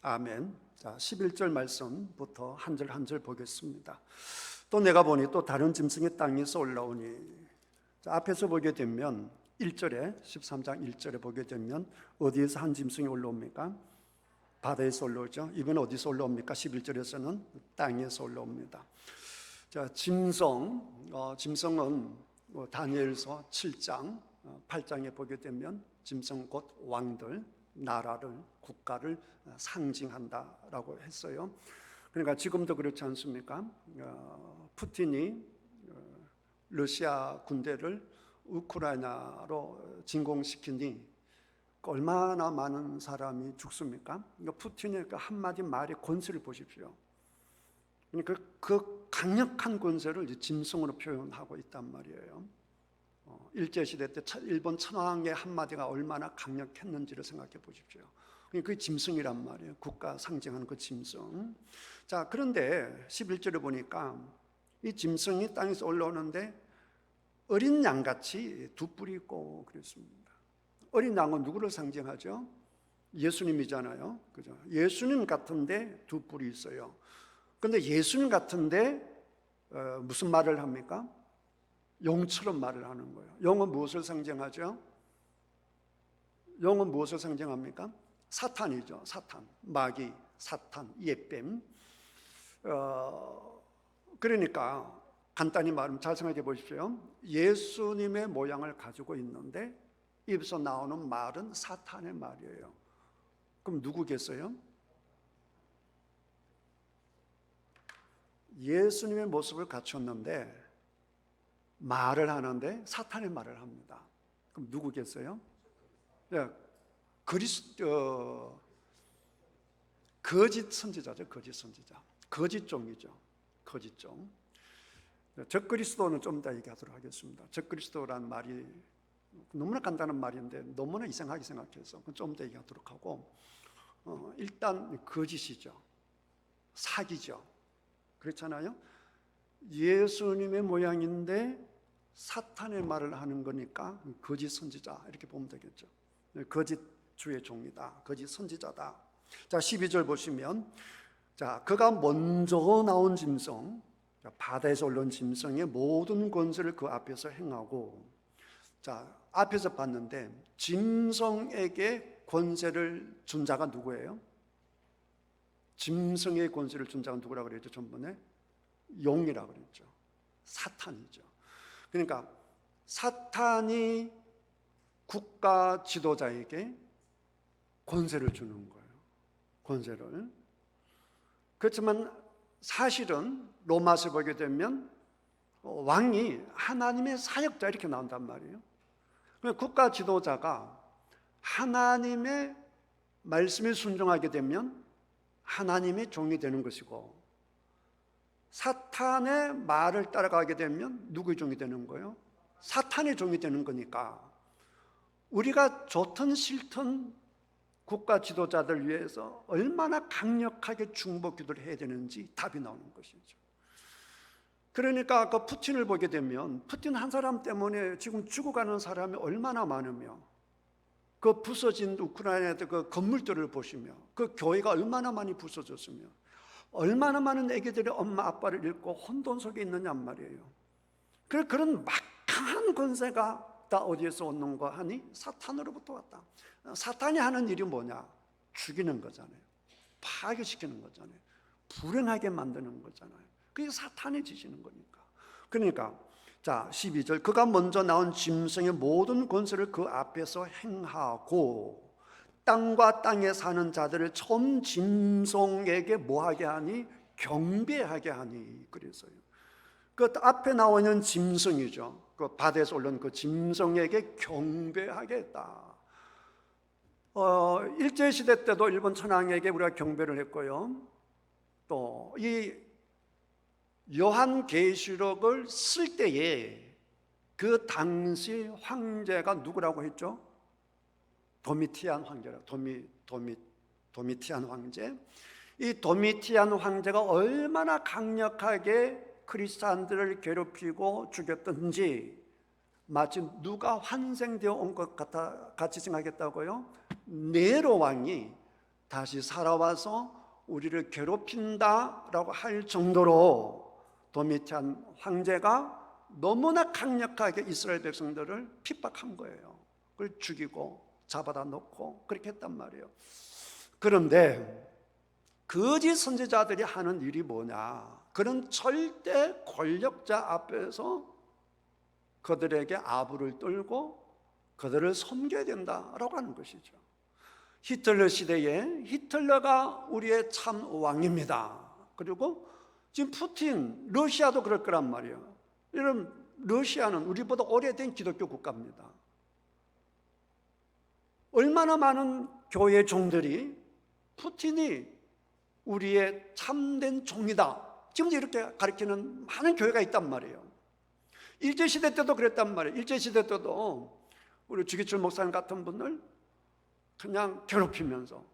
아멘. 자, 11절 말씀부터 한 절 한 절 보겠습니다. 또 내가 보니 또 다른 짐승이 땅에서 올라오니. 자, 앞에서 보게 되면 1절에 13장 1절에 보게 되면 어디에서 한 짐승이 올라옵니까? 바다에서 올라오죠. 이번에 어디서 올라옵니까? 11절에서는 땅에서 올라옵니다. 자, 짐승은 다니엘서 7장 8장에 보게 되면 짐승 곧 왕들, 나라를, 국가를 상징한다라고 했어요. 그러니까 지금도 그렇지 않습니까? 푸틴이 러시아 군대를 우크라이나로 진공시키니 얼마나 많은 사람이 죽습니까? 푸틴의 그 한마디 말의 권세를 보십시오. 그러니까 그 강력한 권세를 이제 짐승으로 표현하고 있단 말이에요. 일제시대 때 일본 천황의 한마디가 얼마나 강력했는지를 생각해 보십시오. 그 짐승이란 말이에요. 국가 상징하는 그 짐승. 자, 그런데 11절에 보니까 이 짐승이 땅에서 올라오는데 어린 양같이 두 뿔이 있고 그랬습니다. 어린 양은 누구를 상징하죠? 예수님이잖아요. 그죠? 예수님 같은데 두 뿔이 있어요. 그런데 예수님 같은데 무슨 말을 합니까? 용처럼 말을 하는 거예요. 용은 무엇을 상징하죠? 용은 무엇을 상징합니까? 사탄이죠. 사탄, 마귀, 사탄, 예뱀. 그러니까 간단히 말하면 잘 생각해 보십시오. 예수님의 모양을 가지고 있는데 입에서 나오는 말은 사탄의 말이에요. 그럼 누구겠어요? 예수님의 모습을 갖췄는데 말을 하는데 사탄의 말을 합니다. 그럼 누구겠어요? 거짓 선지자죠. 거짓 선지자. 거짓종이죠. 거짓종. 적그리스도는 좀 이따 얘기하도록 하겠습니다. 적그리스도라는 말이 너무나 간단한 말인데 너무나 이상하게 생각해서 좀 이따 얘기하도록 하고, 일단 거짓이죠. 사기죠. 그렇잖아요. 예수님의 모양인데 사탄의 말을 하는 거니까 거짓 선지자 이렇게 보면 되겠죠. 거짓 주의 종이다. 거짓 선지자다. 자, 12절 보시면, 자, 그가 먼저 나온 짐승, 바다에서 올라온 짐승의 모든 권세를 그 앞에서 행하고. 자, 앞에서 봤는데 짐승에게 권세를 준 자가 누구예요? 짐승의 권세를 준 자가 누구라고 그랬죠? 전번에 용이라고 그랬죠. 사탄이죠. 그러니까 사탄이 국가 지도자에게 권세를 주는 거예요. 권세를. 그렇지만 사실은 로마서 보게 되면 왕이 하나님의 사역자 이렇게 나온단 말이에요. 국가 지도자가 하나님의 말씀에 순종하게 되면 하나님의 종이 되는 것이고, 사탄의 말을 따라가게 되면 누구의 종이 되는 거예요? 사탄의 종이 되는 거니까 우리가 좋든 싫든 국가 지도자들 위해서 얼마나 강력하게 중보 기도를 해야 되는지 답이 나오는 것이죠. 그러니까 아까 푸틴을 보게 되면 푸틴 한 사람 때문에 지금 죽어가는 사람이 얼마나 많으며, 그 부서진 우크라이나의 그 건물들을 보시며 그 교회가 얼마나 많이 부서졌으며 얼마나 많은 애기들이 엄마 아빠를 잃고 혼돈 속에 있느냐 말이에요. 그런 막강한 권세가 다 어디에서 오는가 하니 사탄으로부터 왔다. 사탄이 하는 일이 뭐냐? 죽이는 거잖아요. 파괴시키는 거잖아요. 불행하게 만드는 거잖아요. 그게 사탄이 지시는 거니까. 그러니까 자, 12절, 그가 먼저 나온 짐승의 모든 권세를 그 앞에서 행하고 땅과 땅에 사는 자들을 전 짐승에게 뭐하게 하니? 경배하게 하니. 그래서요. 그 앞에 나오는 짐승이죠. 그 바다에서 올라온 그 짐승에게 경배하게 했다. 일제시대 때도 일본 천황에게 우리가 경배를 했고요. 또 이 요한계시록을 쓸 때에 그 당시 황제가 누구라고 했죠? 도미티안 황제라고. 도미티안 황제. 이 도미티안 황제가 얼마나 강력하게 크리스찬들을 괴롭히고 죽였던지 마치 누가 환생되어 온 것 같이 생각했다고요. 네로 왕이 다시 살아와서 우리를 괴롭힌다라고 할 정도로 도미티안 황제가 너무나 강력하게 이스라엘 백성들을 핍박한 거예요. 그걸 죽이고 잡아다 놓고 그렇게 했단 말이에요. 그런데 거짓 선지자들이 하는 일이 뭐냐? 그런 절대 권력자 앞에서 그들에게 아부를 떨고 그들을 섬겨야 된다라고 하는 것이죠. 히틀러 시대에 히틀러가 우리의 참 왕입니다. 그리고 지금 푸틴, 러시아도 그럴 거란 말이에요. 이런 러시아는 우리보다 오래된 기독교 국가입니다. 얼마나 많은 교회 종들이 푸틴이 우리의 참된 종이다, 지금 이렇게 가르치는 많은 교회가 있단 말이에요. 일제시대 때도 그랬단 말이에요. 일제시대 때도 우리 주기철 목사님 같은 분을 그냥 괴롭히면서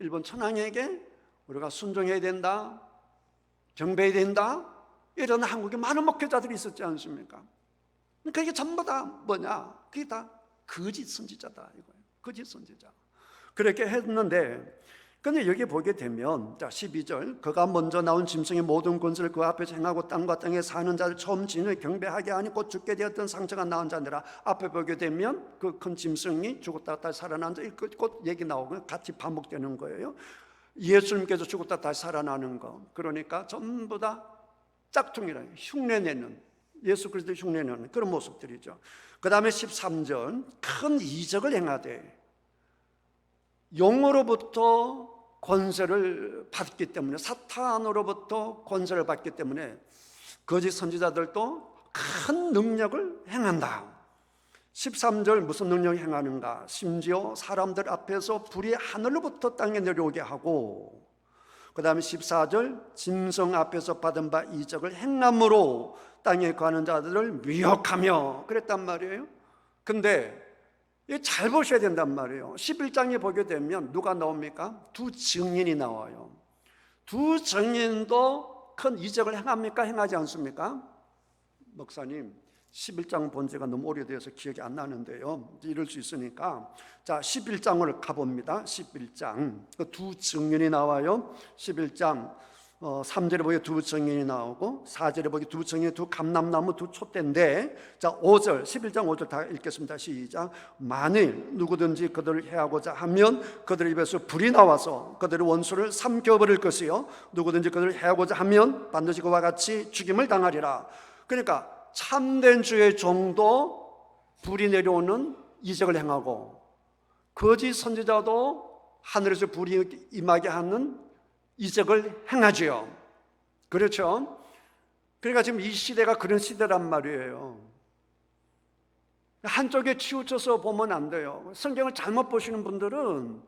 일본 천황에게 우리가 순종해야 된다, 경배해야 된다, 이런 한국에 많은 목회자들이 있었지 않습니까? 그게 전부 다 뭐냐? 그게 다 거짓 선지자다 이거예요. 거짓 선지자. 그렇게 했는데, 근데 여기 보게 되면, 자 12절, 그가 먼저 나온 짐승의 모든 권세를 그 앞에서 행하고 땅과 땅에 사는 자를 처음 진을 경배하게 하니 곧 죽게 되었던 상처가 나은 자니라. 앞에 보게 되면 그 큰 짐승이 죽었다가 다시 살아난 자, 곧 얘기 나오고 같이 반복되는 거예요. 예수님께서 죽었다 다시 살아나는 거, 그러니까 전부 다 짝퉁이라, 흉내내는, 예수 그리스도 흉내내는 그런 모습들이죠. 그 다음에 13절, 큰 이적을 행하되 영으로부터 권세를 받기 때문에, 사탄으로부터 권세를 받기 때문에 거짓 선지자들도 큰 능력을 행한다. 13절 무슨 능력을 행하는가? 심지어 사람들 앞에서 불이 하늘로부터 땅에 내려오게 하고, 그 다음에 14절 짐승 앞에서 받은 바 이적을 행함으로 땅에 거하는 자들을 미혹하며 그랬단 말이에요. 근데 잘 보셔야 된단 말이에요. 11장에 보게 되면 누가 나옵니까? 두 증인이 나와요. 두 증인도 큰 이적을 행합니까? 행하지 않습니까? 목사님 11장 본 지가 너무 오래돼서 기억이 안 나는데요, 이럴 수 있으니까 자 11장을 가봅니다. 11장 두 증인이 나와요. 11장 3절에 보기 두 증인이 나오고 4절에 보기 두 증인이 두 감람나무 두 촛대인데, 자 5절 11장 5절 다 읽겠습니다. 시작. 만일 누구든지 그들을 해하고자 하면 그들 입에서 불이 나와서 그들의 원수를 삼켜버릴 것이요 누구든지 그들을 해하고자 하면 반드시 그와 같이 죽임을 당하리라. 그러니까 참된 주의 종도 불이 내려오는 이적을 행하고, 거짓 선지자도 하늘에서 불이 임하게 하는 이적을 행하지요. 그렇죠? 그러니까 지금 이 시대가 그런 시대란 말이에요. 한쪽에 치우쳐서 보면 안 돼요. 성경을 잘못 보시는 분들은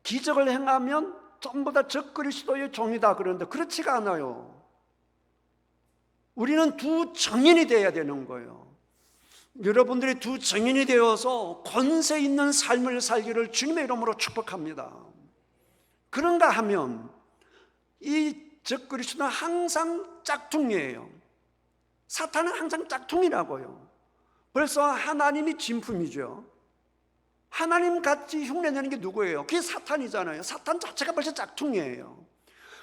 기적을 행하면 전부 다 적그리스도의 종이다 그러는데 그렇지가 않아요. 우리는 두 증인이 되어야 되는 거예요. 여러분들이 두 증인이 되어서 권세 있는 삶을 살기를 주님의 이름으로 축복합니다. 그런가 하면 이 적그리스도는 항상 짝퉁이에요. 사탄은 항상 짝퉁이라고요. 벌써 하나님이 진품이죠. 하나님 같이 흉내내는 게 누구예요? 그게 사탄이잖아요. 사탄 자체가 벌써 짝퉁이에요.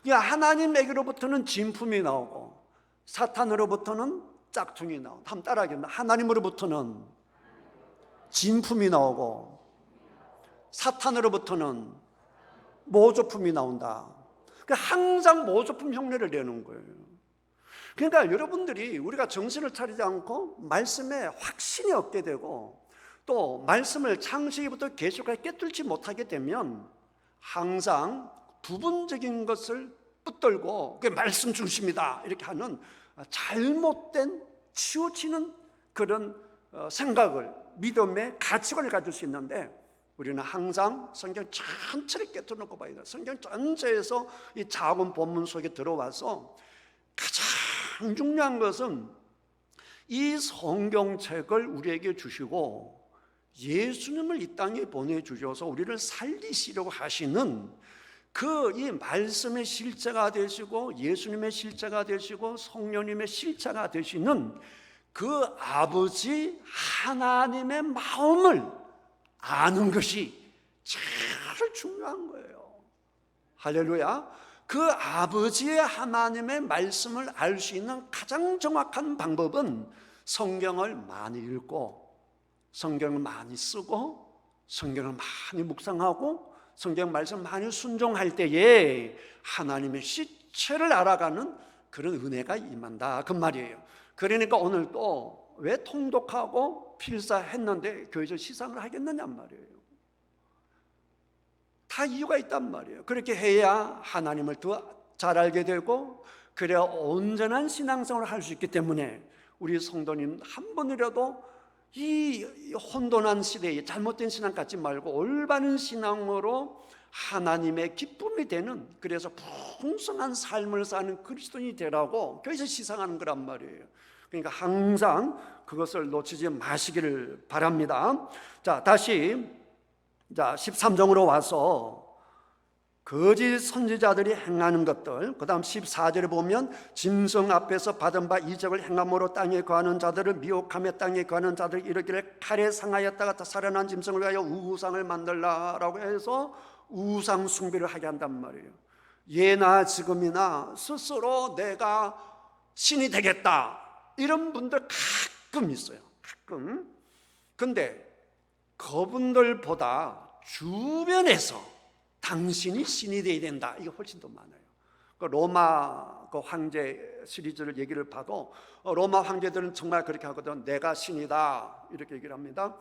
그러니까 하나님에게로부터는 진품이 나오고 사탄으로부터는 짝퉁이 나오고, 한번 따라하겠습니다. 하나님으로부터는 진품이 나오고 사탄으로부터는 모조품이 나온다. 그러니까 항상 모조품 흉내를 내는 거예요. 그러니까 여러분들이 우리가 정신을 차리지 않고 말씀에 확신이 없게 되고 또 말씀을 창세기부터 계시까지 깨뚫지 못하게 되면 항상 부분적인 것을 붙들고 그게 말씀 중심이다 이렇게 하는 잘못된 치우치는 그런 생각을, 믿음의 가치관을 가질 수 있는데, 우리는 항상 성경 전체를 깨뜨려놓고 봐야 돼요. 성경 전체에서 이 작은 본문 속에 들어와서 가장 중요한 것은 이 성경책을 우리에게 주시고 예수님을 이 땅에 보내주셔서 우리를 살리시려고 하시는 그 이 말씀의 실제가 되시고 예수님의 실제가 되시고 성령님의 실제가 되시는 그 아버지 하나님의 마음을 아는 것이 중요한 거예요. 할렐루야. 그 아버지의 하나님의 말씀을 알 수 있는 가장 정확한 방법은 성경을 많이 읽고, 성경을 많이 쓰고, 성경을 많이 묵상하고, 성경 말씀 많이 순종할 때에 하나님의 실체를 알아가는 그런 은혜가 임한다, 그 말이에요. 그러니까 오늘 또 왜 통독하고 필사했는데 교회에서 시상을 하겠느냐 말이에요. 다 이유가 있단 말이에요. 그렇게 해야 하나님을 더 잘 알게 되고, 그래야 온전한 신앙생활을 할 수 있기 때문에 우리 성도님 한 번이라도 이 혼돈한 시대에 잘못된 신앙 갖지 말고 올바른 신앙으로 하나님의 기쁨이 되는, 그래서 풍성한 삶을 사는 그리스도인이 되라고 교회에서 시상하는 거란 말이에요. 그러니까 항상 그것을 놓치지 마시기를 바랍니다. 자, 다시 13장으로 와서 거짓 선지자들이 행하는 것들, 그 다음 14절에 보면 짐승 앞에서 받은 바 이적을 행함으로 땅에 거하는 자들을 미혹하며 땅에 거하는 자들을 이르기를 칼에 상하였다가 살아난 짐승을 위하여 우상을 만들라라고 해서 우상 숭배를 하게 한단 말이에요. 예나 지금이나 스스로 내가 신이 되겠다 이런 분들 가끔 있어요. 가끔. 근데 그분들보다 주변에서 당신이 신이 되어야 된다, 이게 훨씬 더 많아요. 로마 황제 시리즈를 얘기를 봐도 로마 황제들은 정말 그렇게 하거든. 내가 신이다 이렇게 얘기를 합니다.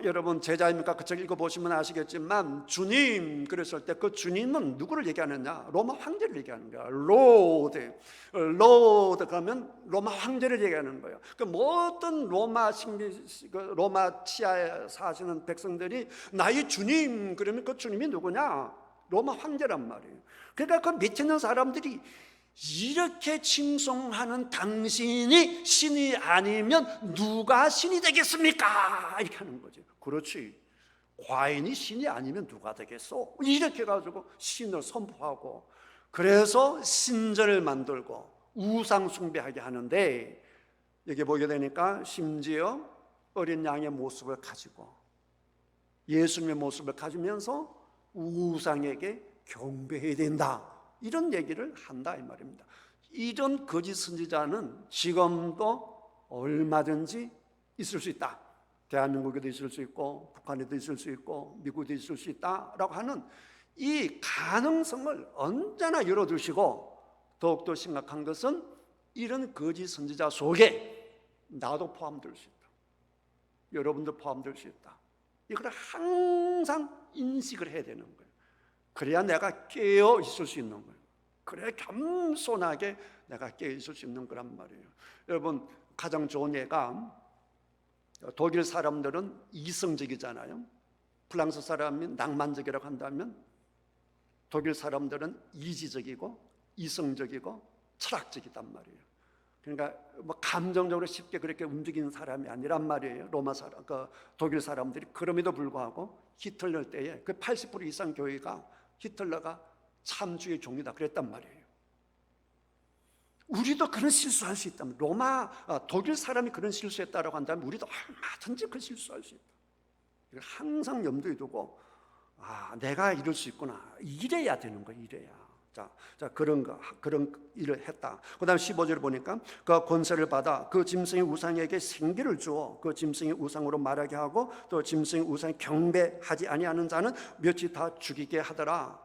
여러분 제자입니까? 그 책 읽어보시면 아시겠지만 주님 그랬을 때 그 주님은 누구를 얘기하느냐? 로마 황제를 얘기하는 거야. 로드 그러면 로마 황제를 얘기하는 거예요. 그 모든 로마 치하에 사시는 백성들이 나의 주님 그러면 그 주님이 누구냐? 로마 황제란 말이에요. 그러니까 그 밑에 있는 사람들이 이렇게 칭송하는 당신이 신이 아니면 누가 신이 되겠습니까? 이렇게 하는 거죠. 그렇지, 과인이 신이 아니면 누가 되겠어? 이렇게 해가지고 신을 선포하고, 그래서 신전을 만들고 우상 숭배하게 하는데, 여기 보게 되니까 심지어 어린 양의 모습을 가지고 예수님의 모습을 가지면서 우상에게 경배해야 된다, 이런 얘기를 한다 이 말입니다. 이런 거짓 선지자는 지금도 얼마든지 있을 수 있다. 대한민국에도 있을 수 있고 북한에도 있을 수 있고 미국에도 있을 수 있다라고 하는 이 가능성을 언제나 열어두시고, 더욱더 심각한 것은 이런 거짓 선지자 속에 나도 포함될 수 있다, 여러분도 포함될 수 있다, 이걸 항상 인식을 해야 되는 거예요. 그래야 내가 깨어 있을 수 있는 거예요. 그래야 겸손하게 내가 깨어 있을 수 있는 거란 말이에요. 여러분 가장 좋은 예가, 독일 사람들은 이성적이잖아요. 프랑스 사람이 낭만적이라고 한다면 독일 사람들은 이지적이고 이성적이고 철학적이단 말이에요. 그러니까 뭐 감정적으로 쉽게 그렇게 움직이는 사람이 아니란 말이에요. 독일 사람들이. 그럼에도 불구하고 히틀러 때에 그 80% 이상 교회가 히틀러가 참주의 종이다 그랬단 말이에요. 우리도 그런 실수할 수 있다면, 독일 사람이 그런 실수했다라고 한다면 우리도 얼마든지 그 실수할 수 있다. 이걸 항상 염두에 두고, 내가 이럴 수 있구나, 이래야 되는 거야, 이래야. 자, 그런 일을 했다. 그 다음 15절을 보니까 그 권세를 받아 그 짐승의 우상에게 생기를 주어 그 짐승의 우상으로 말하게 하고 또 짐승의 우상에 경배하지 아니하는 자는 멸치 다 죽이게 하더라.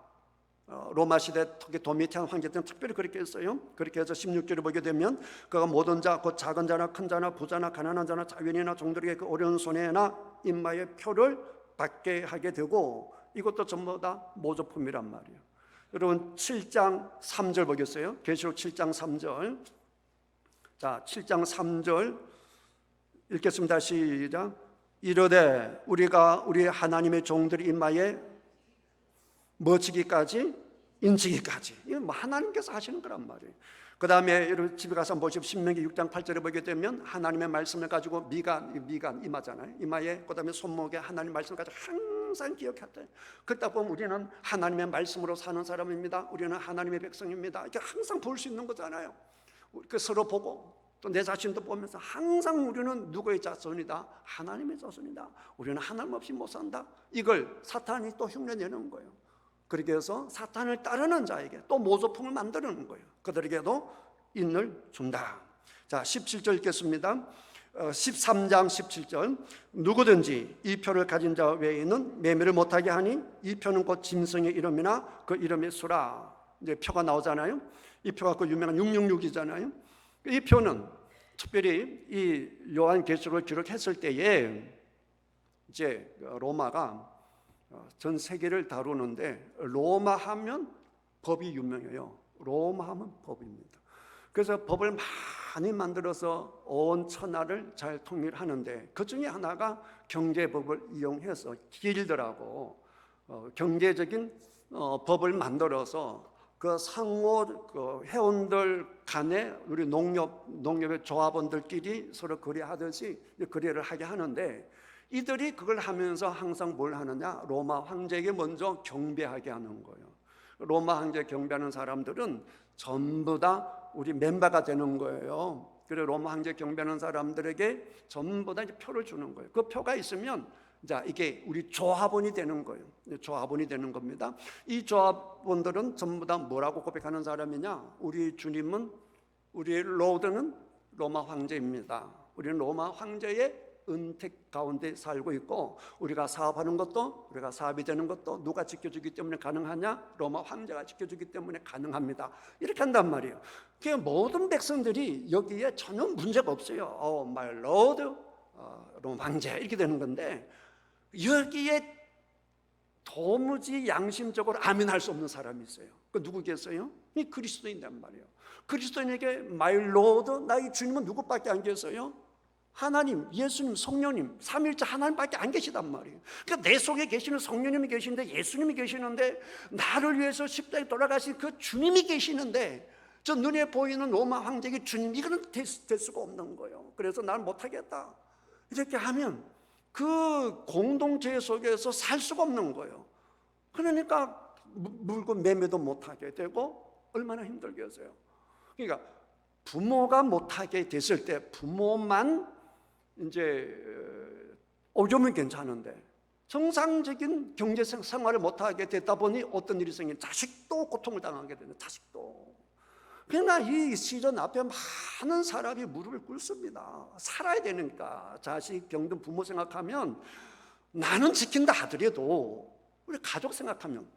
로마 시대 특히 도미티안 황제 때는 특별히 그렇게 했어요. 그렇게 해서 16절을 보게 되면 그가 모든 자, 곧 작은 자나 큰 자나 부자나 가난한 자나 자유인이나 종들에게 그 오른손에나 인마의 표를 받게 하게 되고, 이것도 전부 다 모조품이란 말이에요. 여러분 7장 3절 보겠어요? 계시록 7장 3절. 자, 7장 3절 읽겠습니다. 시작. 이르되 우리가 우리 하나님의 종들이 인마에 뭐지기까지? 인치기까지. 이건 뭐 하나님께서 하시는 거란 말이에요. 그 다음에 여러분 집에 가서 보시면 신명기 6장 8절에 보게 되면 하나님의 말씀을 가지고 미간 이마잖아요. 이마에, 그 다음에 손목에 하나님의 말씀을 가지고 항상 기억했대요. 그러다 보면 우리는 하나님의 말씀으로 사는 사람입니다. 우리는 하나님의 백성입니다. 이렇게 항상 볼 수 있는 거잖아요. 그 서로 보고 또 내 자신도 보면서 항상 우리는 누구의 자손이다? 하나님의 자손이다. 우리는 하나님 없이 못 산다. 이걸 사탄이 또 흉내내는 거예요. 그렇게 해서 사탄을 따르는 자에게 또 모조품을 만드는 거예요. 그들에게도 인을 준다. 자, 17절 읽겠습니다. 13장 17절. 누구든지 이 표를 가진 자 외에는 매매를 못하게 하니 이 표는 곧 짐승의 이름이나 그 이름의 수라. 이제 표가 나오잖아요. 이 표가 그 유명한 666이잖아요. 이 표는 특별히 이 요한계시록을 기록했을 때에 이제 로마가 전 세계를 다루는데 로마 하면 법이 유명해요. 로마 하면 법입니다. 그래서 법을 많이 만들어서 온 천하를 잘 통일하는데 그 중에 하나가 경제법을 이용해서 길들하고 경제적인 법을 만들어서 그 상호 그 회원들 간에 우리 농협의 조합원들끼리 서로 거래하듯이 거래를 하게 하는데 이들이 그걸 하면서 항상 뭘 하느냐? 로마 황제에게 먼저 경배하게 하는 거예요. 로마 황제 경배하는 사람들은 전부 다 우리 멤버가 되는 거예요. 그래서 로마 황제 경배하는 사람들에게 전부 다 이제 표를 주는 거예요. 그 표가 있으면 자, 이게 우리 조합원이 되는 거예요. 조합원이 되는 겁니다. 이 조합원들은 전부 다 뭐라고 고백하는 사람이냐? 우리 주님은, 우리 로드는 로마 황제입니다. 우리는 로마 황제의 은택 가운데 살고 있고 우리가 사업하는 것도, 우리가 사업이 되는 것도 누가 지켜주기 때문에 가능하냐? 로마 황제가 지켜주기 때문에 가능합니다. 이렇게 한단 말이에요. 그 모든 백성들이 여기에 전혀 문제가 없어요. my lord, 로마 황제 이렇게 되는 건데 여기에 도무지 양심적으로 아멘할 수 없는 사람이 있어요. 그 누구겠어요? 이 그리스도인단 말이에요. 그리스도인에게 my lord, 나의 주님은 누구밖에 안 계세요? 하나님, 예수님, 성령님, 삼위일체 하나님밖에 안 계시단 말이에요. 그러니까 내 속에 계시는 성령님이 계시는데, 예수님이 계시는데, 나를 위해서 십자가에 돌아가신 그 주님이 계시는데, 저 눈에 보이는 로마 황제의 주님, 이거는 될 수가 없는 거예요. 그래서 난 못하겠다 이렇게 하면 그 공동체 속에서 살 수가 없는 거예요. 그러니까 물건 매매도 못하게 되고 얼마나 힘들겠어요. 그러니까 부모가 못하게 됐을 때 부모만 이제 어려우면 괜찮은데 정상적인 경제 생활을 못하게 됐다 보니 어떤 일이 생기면 자식도 고통을 당하게 되는, 자식도. 그러나 이 시련 앞에 많은 사람이 무릎을 꿇습니다. 살아야 되니까. 자식, 병든 부모 생각하면 나는 지킨다 하더라도 우리 가족 생각하면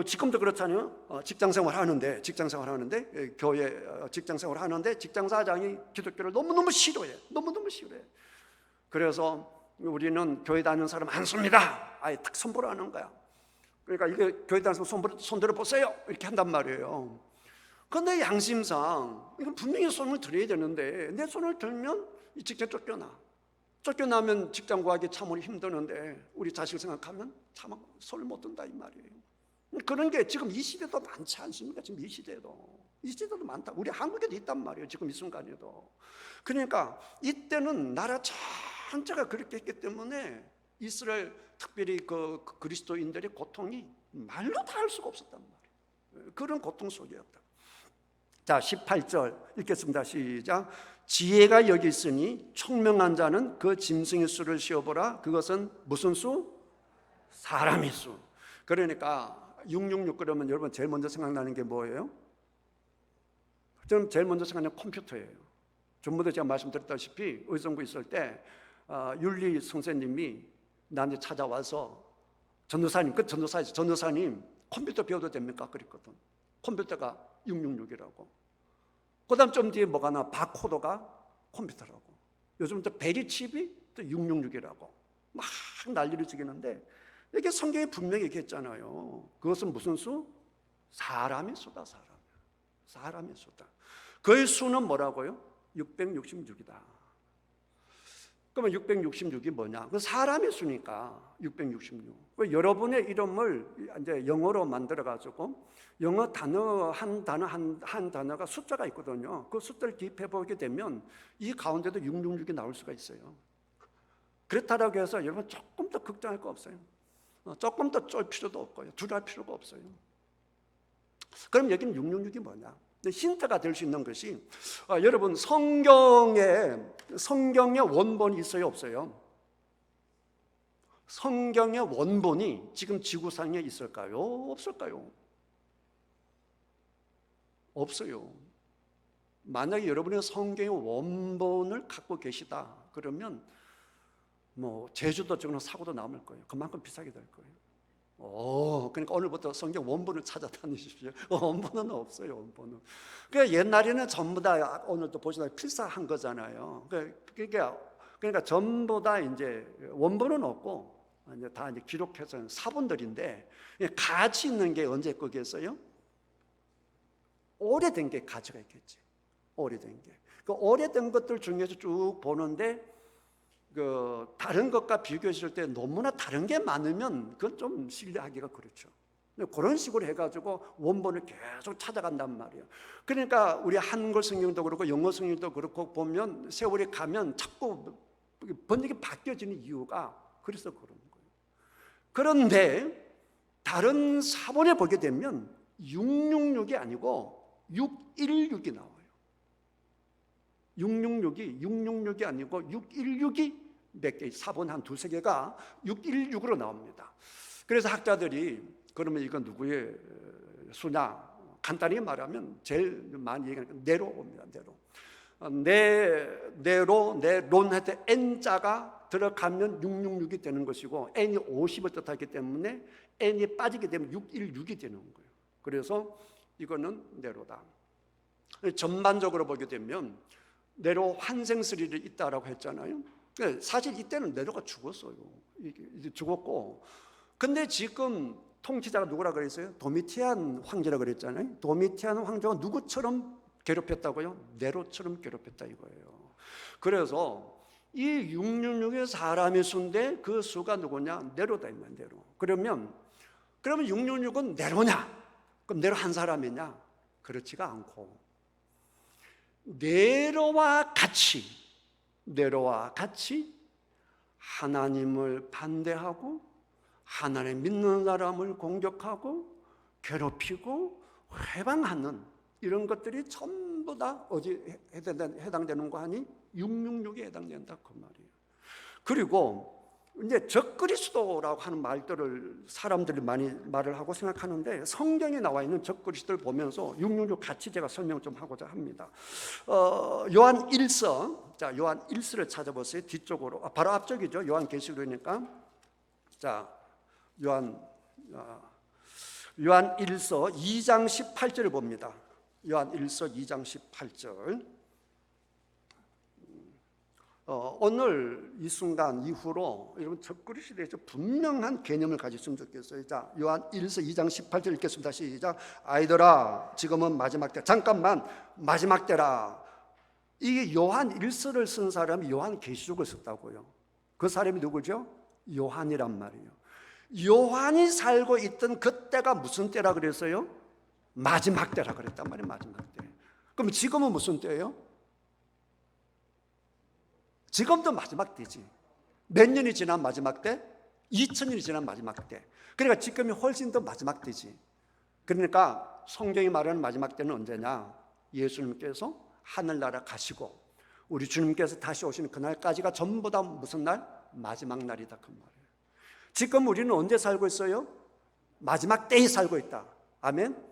지금도 그렇잖아요. 직장생활 하는데 교회 직장생활 하는데 직장사장이 기독교를 너무너무 싫어해. 너무너무 싫어해. 그래서 우리는 교회 다니는 사람 안 씁니다. 아예 딱 선포를 하는 거야. 그러니까 이게 교회 다니는 사람 손 들어보세요 이렇게 한단 말이에요. 그런데 양심상 이건 분명히 손을 들어야 되는데 내 손을 들면 이 직장 쫓겨나면 직장 구하기 참으로 힘드는데 우리 자식 생각하면 참 손을 못 든다 이 말이에요. 그런 게 지금 이 시대도 많지 않습니까? 지금 이 시대도 많다. 우리 한국에도 있단 말이에요. 지금 이 순간에도. 그러니까 이때는 나라 전체가 그렇게 했기 때문에 이스라엘 특별히 그 그리스도인들의 고통이 말로 다 할 수가 없었단 말이에요. 그런 고통 속이었다. 자, 18절 읽겠습니다. 시작. 지혜가 여기 있으니 총명한 자는 그 짐승의 수를 세어보라. 그것은 무슨 수? 사람의 수. 그러니까 666 그러면 여러분 제일 먼저 생각나는 게 뭐예요? 저는 제일 먼저 생각나는 컴퓨터예요. 전부터 제가 말씀드렸다시피 의정부 있을 때 윤리 선생님이 나한테 찾아와서 전도사님 컴퓨터 배워도 됩니까? 그랬거든. 컴퓨터가 666이라고. 그 다음 좀 뒤에 뭐가 나? 바코드가 컴퓨터라고. 요즘 또 베리칩이 또 666이라고. 막 난리를 치겠는데 이게 성경에 분명히 얘기했잖아요. 그것은 무슨 수? 사람의 수다. 사람의 수다. 그의 수는 뭐라고요? 666이다. 그러면 666이 뭐냐? 그 사람의 수니까 666. 여러분의 이름을 이제 영어로 만들어가지고 영어 단어 한 단어가 숫자가 있거든요. 그 숫자를 기입해 보게 되면 이 가운데도 666이 나올 수가 있어요. 그렇다고 해서 여러분 조금 더 걱정할 거 없어요. 조금 더 쫄 필요도 없고요. 두려울 필요가 없어요. 그럼 여기는 666이 뭐냐? 힌트가 될 수 있는 것이 여러분 성경에 원본이 있어요, 없어요? 성경의 원본이 지금 지구상에 있을까요? 없을까요? 없어요. 만약에 여러분이 성경의 원본을 갖고 계시다 그러면 뭐 제주도 쪽으로 사고도 남을 거예요. 그만큼 비싸게 될 거예요. 그러니까 오늘부터 성경 원본을 찾아다니십시오. 원본은 없어요, 원본은. 그러니까 옛날에는 전부 다 오늘도 보시다 필사한 거잖아요. 그러니까 전부 다 이제 원본은 없고 이제 다 이제 기록해서 사본들인데 가치 있는 게 언제 거기에서요? 오래된 게 가치가 있겠지. 오래된 게. 그 오래된 것들 중에서 쭉 보는데 다른 것과 비교했을 때 너무나 다른 게 많으면 그건 좀 신뢰하기가 그렇죠. 그런 식으로 해가지고 원본을 계속 찾아간단 말이에요. 그러니까 우리 한글 성경도 그렇고 영어 성경도 그렇고 보면 세월이 가면 자꾸 번역이 바뀌어지는 이유가 그래서 그런 거예요. 그런데 다른 사본에 보게 되면 666이 아니고 616이 나와요. 666이 아니고 616이 몇 개, 사본 한 두세 개가 616으로 나옵니다. 그래서 학자들이 그러면 이건 누구의 수냐? 간단히 말하면 제일 많이 얘기하는 네로입니다. 네로할 때 N자가 들어가면 666이 되는 것이고 N이 50을 뜻하기 때문에 N이 빠지게 되면 616이 되는 거예요. 그래서 이거는 네로다. 전반적으로 보게 되면 네로 환생설이 있다라고 했잖아요. 사실 이때는 네로가 죽었어요. 죽었고, 근데 지금 통치자가 누구라 그랬어요? 도미티안 황제라 그랬잖아요. 도미티안 황제가 누구처럼 괴롭혔다고요? 네로처럼 괴롭혔다 이거예요. 그래서 이 666의 사람의 수인데 그 수가 누구냐? 네로다 이만 네로. 그러면 666은 네로냐? 그럼 네로 한 사람이냐? 그렇지가 않고 네로와 같이 하나님을 반대하고 하나님 믿는 사람을 공격하고 괴롭히고 회방하는 이런 것들이 전부 다 어디에 해당되는 거 하니? 666에 해당된다 그 말이에요. 그리고 이제 적그리스도라고 하는 말들을 사람들이 많이 말을 하고 생각하는데 성경에 나와 있는 적그리스도를 보면서 666 같이 제가 설명 좀 하고자 합니다. 요한 1서, 자 요한 1서를 찾아보세요. 뒤쪽으로 바로 앞쪽이죠. 요한 계시록이니까. 자 요한 1서 2장 18절을 봅니다. 요한 1서 2장 18절. 오늘 이 순간 이후로 여러분 적그리스도에 대해서 분명한 개념을 가졌으면 좋겠어요. 자, 요한 1서 2장 18절 읽겠습니다. 시작. 아이들아, 지금은 마지막 때. 잠깐만, 마지막 때라. 이게 요한 1서를 쓴 사람이 요한 계시록을 썼다고요. 그 사람이 누구죠? 요한이란 말이에요. 요한이 살고 있던 그때가 무슨 때라 그랬어요? 마지막 때라 그랬단 말이에요. 마지막 때. 그럼 지금은 무슨 때예요? 지금도 마지막 때지. 몇 년이 지난 마지막 때? 2000년이 지난 마지막 때. 그러니까 지금이 훨씬 더 마지막 때지. 그러니까 성경이 말하는 마지막 때는 언제냐? 예수님께서 하늘나라 가시고 우리 주님께서 다시 오시는 그날까지가 전부 다 무슨 날? 마지막 날이다 그 말이에요. 지금 우리는 언제 살고 있어요? 마지막 때에 살고 있다. 아멘?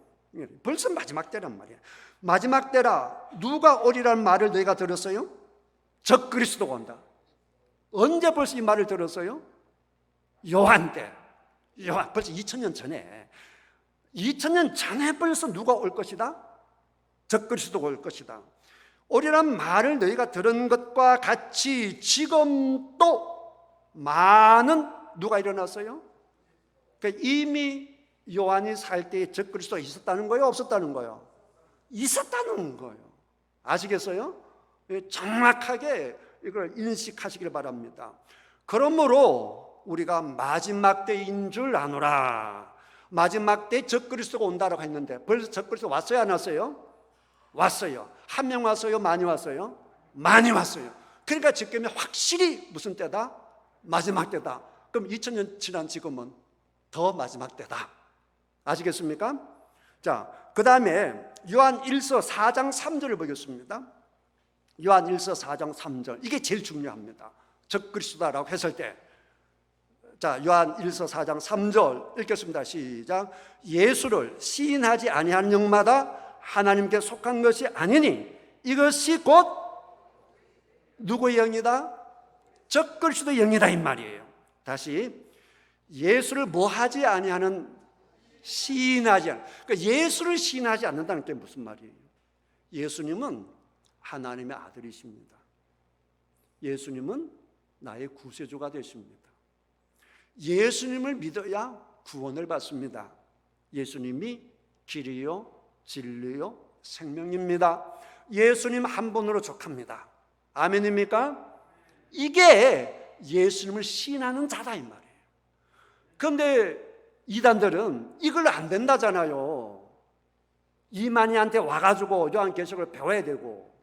벌써 마지막 때란 말이에요. 마지막 때라. 누가 오리라는 말을 너희가 들었어요? 적그리스도가 온다. 언제 벌써 이 말을 들었어요? 요한 때. 요한 벌써 2000년 전에. 2000년 전에 벌써 누가 올 것이다? 적그리스도가 올 것이다. 오리란 말을 너희가 들은 것과 같이 지금 또 많은 누가 일어났어요? 그러니까 이미 요한이 살 때에 적그리스도가 있었다는 거예요? 없었다는 거예요? 있었다는 거예요. 아시겠어요? 정확하게 이걸 인식하시길 바랍니다. 그러므로 우리가 마지막 때인 줄 아노라. 마지막 때 적그리스도가 온다라고 했는데 벌써 적그리스도 왔어요? 안 왔어요? 왔어요. 한 명 왔어요? 많이 왔어요? 많이 왔어요. 그러니까 지금이 확실히 무슨 때다? 마지막 때다. 그럼 2000년 지난 지금은 더 마지막 때다. 아시겠습니까? 자, 그 다음에 요한 1서 4장 3절을 보겠습니다. 요한 1서 4장 3절, 이게 제일 중요합니다. 적그리스도다라고 했을 때, 자, 요한 1서 4장 3절 읽겠습니다. 시작. 예수를 시인하지 아니한 영마다 하나님께 속한 것이 아니니 이것이 곧 누구의 영이다? 적그리스도의 영이다, 이 말이에요. 다시, 예수를 뭐 하지 아니하는, 시인하지 않는, 그러니까 예수를 시인하지 않는다는 게 무슨 말이에요? 예수님은 하나님의 아들이십니다. 예수님은 나의 구세주가 되십니다. 예수님을 믿어야 구원을 받습니다. 예수님이 길이요 진리요 생명입니다. 예수님 한 분으로 족합니다. 아멘입니까? 이게 예수님을 시인하는 자다, 이 말이에요. 그런데 이단들은 이걸 안 된다잖아요. 이만희한테 와가지고 요한계시록을 배워야 되고,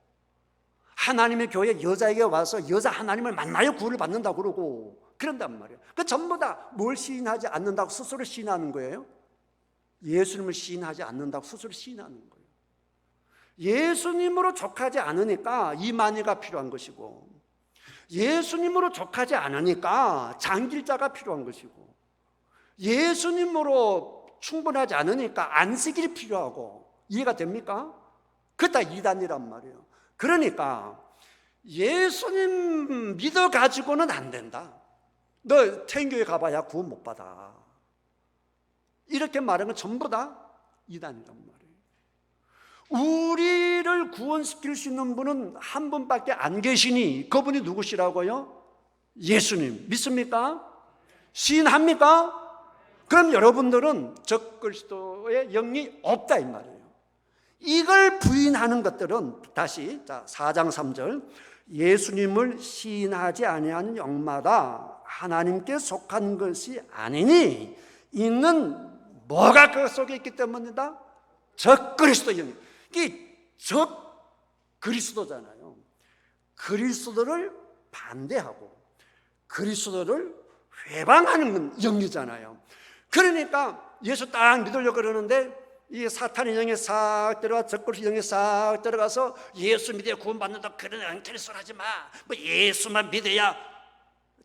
하나님의 교회 여자에게 와서 여자 하나님을 만나야 구원을 받는다고 그러고 그런단 말이에요. 그 전부 다 뭘 시인하지 않는다고 스스로 시인하는 거예요? 예수님을 시인하지 않는다고 스스로 시인하는 거예요. 예수님으로 족하지 않으니까 이만희가 필요한 것이고, 예수님으로 족하지 않으니까 장길자가 필요한 것이고, 예수님으로 충분하지 않으니까 안식일이 필요하고, 이해가 됩니까? 그게 다 이단이란 말이에요. 그러니까 예수님 믿어가지고는 안 된다. 너 태인교회 가봐야 구원 못 받아. 이렇게 말하는 건 전부 다 이단이란 말이에요. 우리를 구원시킬 수 있는 분은 한 분밖에 안 계시니 그분이 누구시라고요? 예수님. 믿습니까? 시인합니까? 그럼 여러분들은 적그리스도의 영이 없다, 이 말이에요. 이걸 부인하는 것들은, 다시, 자, 4장 3절, 예수님을 시인하지 아니하는 영마다 하나님께 속한 것이 아니니 이는 뭐가 그 속에 있기 때문이다? 적그리스도 영이. 이게 적그리스도잖아요. 그리스도를 반대하고 그리스도를 회방하는 영이잖아요. 그러니까 예수 딱 믿으려고 그러는데 이 사탄의 영이 싹 들어가, 적그리스도 영이 싹 들어가서 예수 믿어야 구원받는다, 그런 엉터리 소리 하지 마. 뭐 예수만 믿어야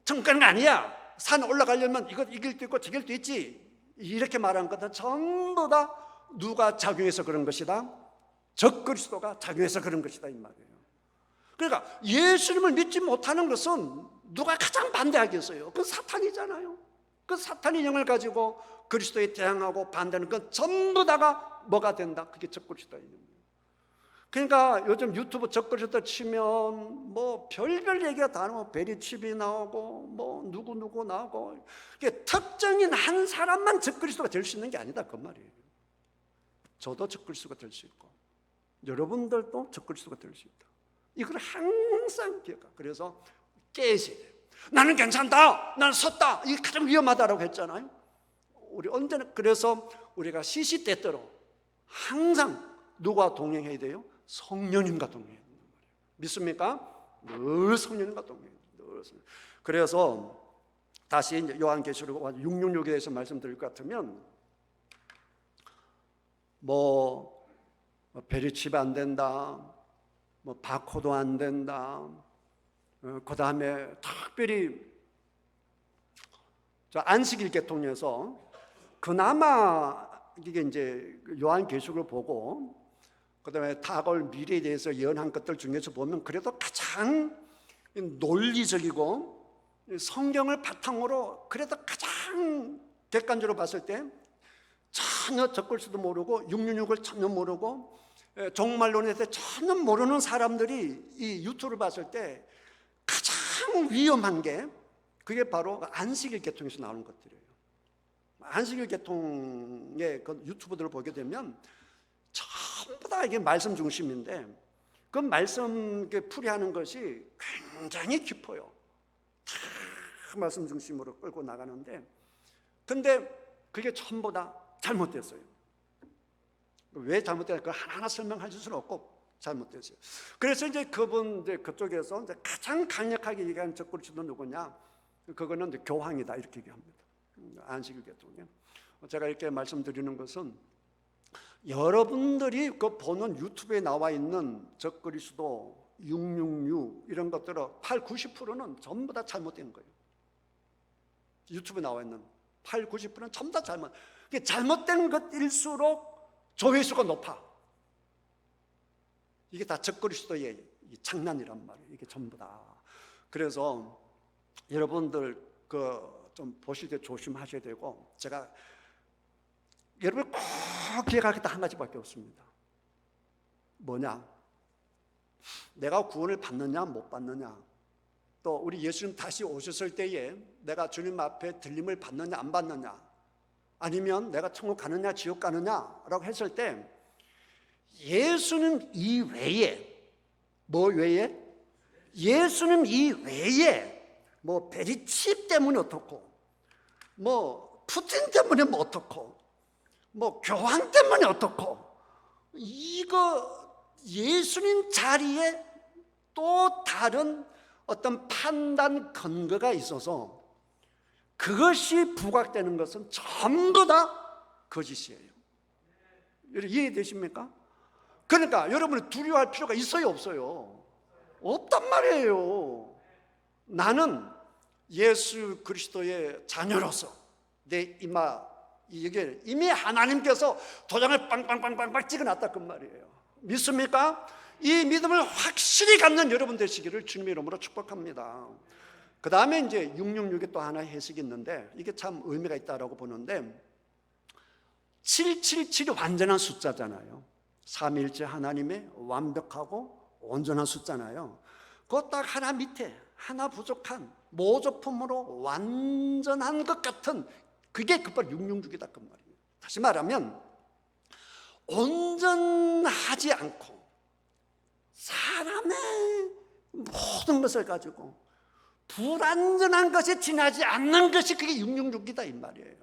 천국가는 거 아니야. 산 올라가려면 이거 이길 수도 있고 저길 수도 있지. 이렇게 말한 것은 전부 다 누가 작용해서 그런 것이다? 적그리스도가 작용해서 그런 것이다, 이 말이에요. 그러니까 예수님을 믿지 못하는 것은 누가 가장 반대하겠어요? 그 사탄이잖아요. 그 사탄의 영을 가지고 그리스도에 대항하고 반대하는 건 전부 다가 뭐가 된다? 그게 적그리스도예요. 그러니까 요즘 유튜브 적그리스도 치면 뭐 별별 얘기가 다 나오고, 베리칩이 나오고 뭐 누구 나오고, 이게 특정인 한 사람만 적그리스도가 될 수 있는 게 아니다, 그 말이에요. 저도 적그리스도가 될 수 있고 여러분들도 적그리스도가 될 수 있다. 이걸 항상 기억하. 그래서 깨셔야 돼요. 나는 괜찮다, 나는 섰다, 이게 가장 위험하다라고 했잖아요. 우리 언제나, 그래서 우리가 시시때때로 항상 누가 동행해야 돼요? 성령님과 동행해야 된단 말이에요. 믿습니까? 늘 성령님과 동행해야 돼요. 그래서 다시 이제 요한계시록 666에 대해서 말씀드릴 것 같으면, 뭐 베리칩 안 된다, 뭐 바코드 안 된다, 그 다음에 특별히 안식일 계통에서 그나마 이게 이제 요한계시록을 보고 그 다음에 다가올 미래에 대해서 예언한 것들 중에서 보면 그래도 가장 논리적이고 성경을 바탕으로 그래도 가장 객관적으로 봤을 때 전혀 적글수도 모르고 666을 전혀 모르고 종말론에 대해 전혀 모르는 사람들이 이 유튜브를 봤을 때 가장 위험한 게 그게 바로 안식일 계통에서 나오는 것들이에요. 안식일 계통의 그 유튜브들을 보게 되면 전부 다 이게 말씀 중심인데 그 말씀 풀이하는 것이 굉장히 깊어요. 다 말씀 중심으로 끌고 나가는데, 근데 그게 전부 다 잘못됐어요. 왜 잘못됐나 그걸 하나하나 설명할 수는 없고 잘못됐어요. 그래서 이제 그분 그쪽에서 이제 가장 강력하게 얘기하는 적그리스도 누구냐? 그거는 이제 교황이다 이렇게 얘기합니다. 안식일 계통에. 제가 이렇게 말씀드리는 것은 여러분들이 그 보는 유튜브에 나와 있는 적그리스도 666 이런 것들은 90%는 전부 다 잘못된 거예요. 유튜브에 나와 있는 90%는 전부 다 잘못된 것일수록 조회수가 높아. 이게 다 적그리스도의 장난이란 말이에요. 이게 전부 다. 그래서 여러분들 좀 보실 때 조심하셔야 되고, 제가 여러분 꼭 기억할 게 한 가지밖에 없습니다. 뭐냐? 내가 구원을 받느냐 못 받느냐, 또 우리 예수님 다시 오셨을 때에 내가 주님 앞에 들림을 받느냐 안 받느냐, 아니면 내가 천국 가느냐 지옥 가느냐라고 했을 때 예수님 이외에, 뭐 외에? 예수님 이외에 뭐 베리칩 때문에 어떻고, 뭐 푸틴 때문에 뭐 어떻고, 뭐 교황 때문에 어떻고, 이거 예수님 자리에 또 다른 어떤 판단 근거가 있어서 그것이 부각되는 것은 전부 다 거짓이에요. 여러분 이해되십니까? 그러니까 여러분이 두려워할 필요가 있어요 없어요? 없단 말이에요. 나는 예수 그리스도의 자녀로서 내 이게 이미 하나님께서 도장을 빵빵빵빵빵 찍어놨다 그 말이에요. 믿습니까? 이 믿음을 확실히 갖는 여러분 되시기를 주님의 이름으로 축복합니다. 그 다음에 이제 666에 또 하나 해석이 있는데, 이게 참 의미가 있다라고 보는데, 777이 완전한 숫자잖아요. 삼위일체 하나님의 완벽하고 온전한 숫자잖아요. 그거 딱 하나 밑에 하나 부족한 모조품으로 완전한 것 같은, 그게 바로 666이다 그 말이에요. 다시 말하면 온전하지 않고 사람의 모든 것을 가지고 불완전한 것이 지나지 않는 것이 그게 666이다 이 말이에요.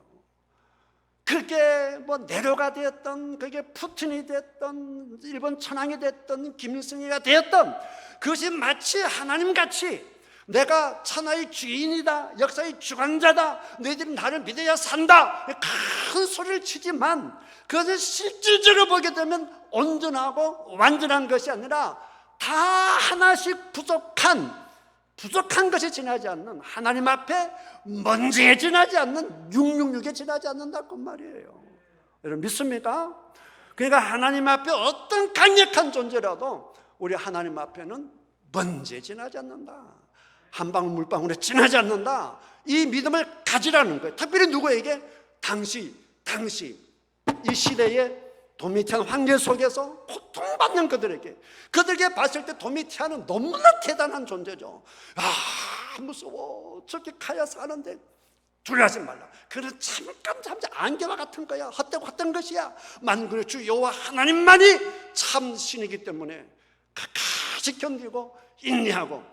그게 뭐 네로가 되었던, 그게 푸틴이 됐던, 일본 천황이 됐던, 김일성이가 되었던, 그것이 마치 하나님같이 내가 천하의 주인이다, 역사의 주관자다, 너희들이 나를 믿어야 산다, 큰 소리를 치지만 그것을 실질적으로 보게 되면 온전하고 완전한 것이 아니라 다 하나씩 부족한 것이 지나지 않는, 하나님 앞에 먼지에 지나지 않는, 666에 지나지 않는다 그 말이에요. 여러분 믿습니까? 그러니까 하나님 앞에 어떤 강력한 존재라도 우리 하나님 앞에는 먼지에 지나지 않는다, 한 방울 물방울에 지나지 않는다, 이 믿음을 가지라는 거예요. 특별히 누구에게? 당시 이 시대의 도미티안 황제 속에서 고통받는 그들에게 봤을 때 도미티안은 너무나 대단한 존재죠. 무서워, 저렇게 가야 사는데 두려워하지 말라. 그는 잠깐 안개와 같은 거야, 헛된 것이야. 만군의 주 여호와 하나님만이 참 신이기 때문에 끝까지 견디고 인내하고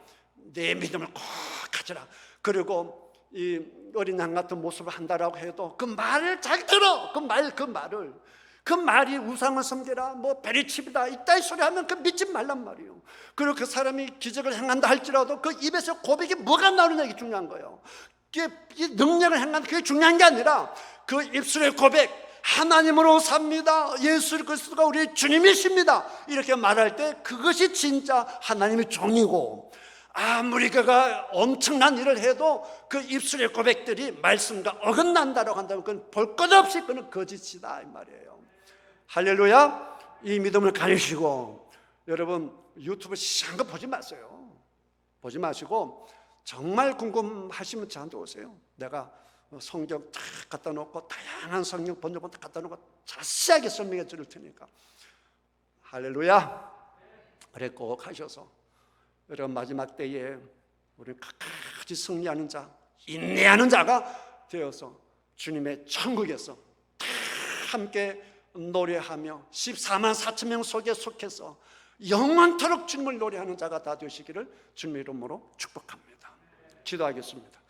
내 믿음을 꼭 가져라. 그리고 이 어린 양 같은 모습을 한다라고 해도 그 말을 잘 들어. 그 말이 우상을 섬기라, 뭐 베리칩이다, 이따위 소리 하면 그 믿지 말란 말이에요. 그리고 그 사람이 기적을 행한다 할지라도 그 입에서 고백이 뭐가 나오느냐, 이게 중요한 거예요. 이 능력을 행한다, 그게 중요한 게 아니라 그 입술의 고백, 하나님으로 삽니다, 예수 그리스도가 우리 주님이십니다, 이렇게 말할 때 그것이 진짜 하나님의 종이고, 아무리 그가 엄청난 일을 해도 그 입술의 고백들이 말씀과 어긋난다라고 한다면 그건 볼 것 없이 그는 거짓이다 이 말이에요. 할렐루야. 이 믿음을 가지시고 여러분 유튜브 시한 거 보지 마세요. 보지 마시고 정말 궁금하시면 저한테 오세요. 내가 성경 다 갖다 놓고 다양한 성경 번역본 다 갖다 놓고 자세하게 설명해 드릴 테니까. 할렐루야. 그래 꼭 하셔서 여러분 마지막 때에 우리 끝까지 승리하는 자, 인내하는 자가 되어서 주님의 천국에서 다 함께 노래하며 14만 4천 명 속에 속해서 영원토록 주님을 노래하는 자가 다 되시기를 주님의 이름으로 축복합니다. 기도하겠습니다.